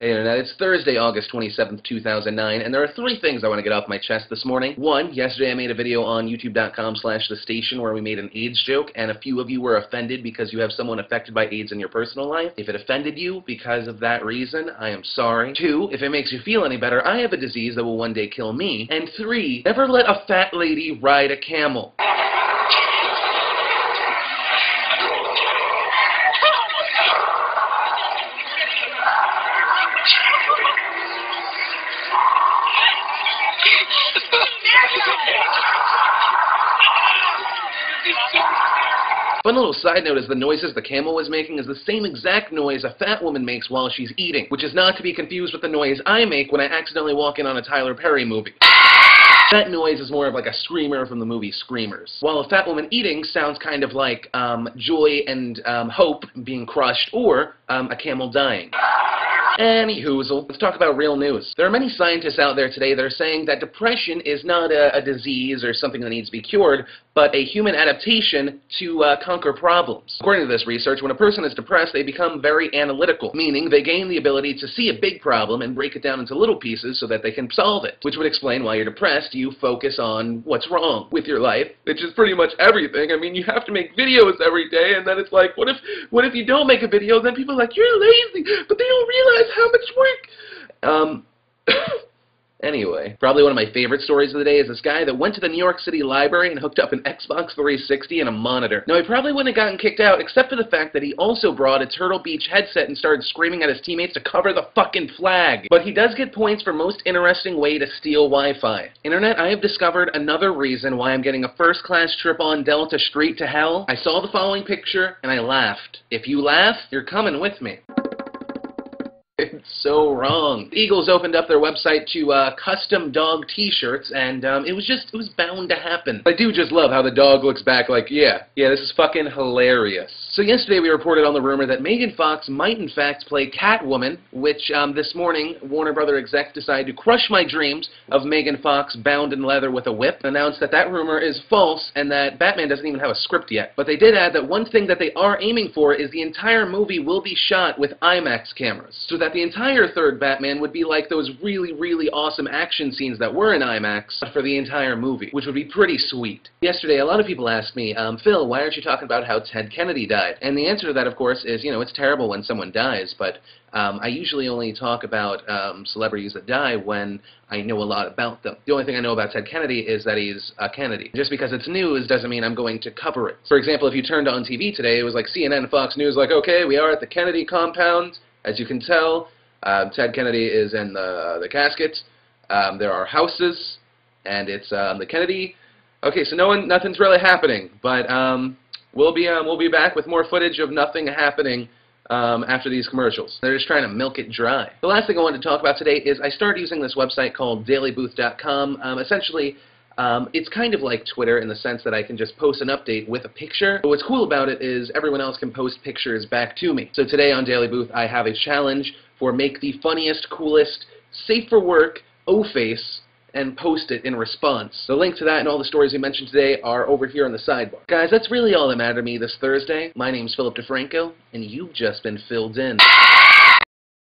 Hey Internet, it's Thursday, August 27th, 2009, and there are three things I want to get off my chest this morning. One, yesterday I made a video on youtube.com/thestation where we made an AIDS joke, and a few of you were offended because you have someone affected by AIDS in your personal life. If it offended you because of that reason, I am sorry. Two, if it makes you feel any better, I have a disease that will one day kill me. And three, never let a fat lady ride a camel. Fun little side note is the noises the camel was making is the same exact noise a fat woman makes while she's eating, which is not to be confused with the noise I make when I accidentally walk in on a Tyler Perry movie. That noise is more of like a screamer from the movie Screamers, while a fat woman eating sounds kind of like joy and hope being crushed, or a camel dying. Anyhoozle, let's talk about real news. There are many scientists out there today that are saying that depression is not a disease or something that needs to be cured, but a human adaptation to conquer problems. According to this research, when a person is depressed, they become very analytical, meaning they gain the ability to see a big problem and break it down into little pieces so that they can solve it, which would explain why you're depressed. You focus on what's wrong with your life, which is pretty much everything. I mean, you have to make videos every day, and then it's like, what if you don't make a video? Then people are like, you're lazy, but they don't realize how much work. Anyway, probably one of my favorite stories of the day is this guy that went to the New York City Library and hooked up an Xbox 360 and a monitor. Now, he probably wouldn't have gotten kicked out except for the fact that he also brought a Turtle Beach headset and started screaming at his teammates to cover the fucking flag. But he does get points for most interesting way to steal Wi-Fi. Internet, I have discovered another reason why I'm getting a first-class trip on Delta straight to hell. I saw the following picture and I laughed. If you laugh, you're coming with me. It's so wrong. The Eagles opened up their website to custom dog t-shirts, and it was bound to happen. I do just love how the dog looks back like, yeah, this is fucking hilarious. So yesterday we reported on the rumor that Megan Fox might in fact play Catwoman, which this morning Warner Brother execs decided to crush my dreams of Megan Fox bound in leather with a whip, and announced that that rumor is false and that Batman doesn't even have a script yet. But they did add that one thing that they are aiming for is the entire movie will be shot with IMAX cameras, so that the entire third Batman would be like those really, really awesome action scenes that were in IMAX, but for the entire movie, which would be pretty sweet. Yesterday, a lot of people asked me, Phil, why aren't you talking about how Ted Kennedy died? And the answer to that, of course, is, it's terrible when someone dies, but I usually only talk about celebrities that die when I know a lot about them. The only thing I know about Ted Kennedy is that he's a Kennedy. Just because it's news doesn't mean I'm going to cover it. For example, if you turned on TV today, it was like CNN, Fox News, like, okay, we are at the Kennedy compound. As you can tell, Ted Kennedy is in the casket. There are houses, and it's the Kennedy. Okay, so nothing's really happening, but we'll be back with more footage of nothing happening after these commercials. They're just trying to milk it dry. The last thing I wanted to talk about today is I started using this website called dailybooth.com. Essentially, it's kind of like Twitter in the sense that I can just post an update with a picture. But what's cool about it is everyone else can post pictures back to me. So today on Daily Booth, I have a challenge for make the funniest, coolest, safe for work O-face and post it in response. The link to that and all the stories we mentioned today are over here on the sidebar. Guys, that's really all that mattered to me this Thursday. My name's Philip DeFranco, and you've just been filled in.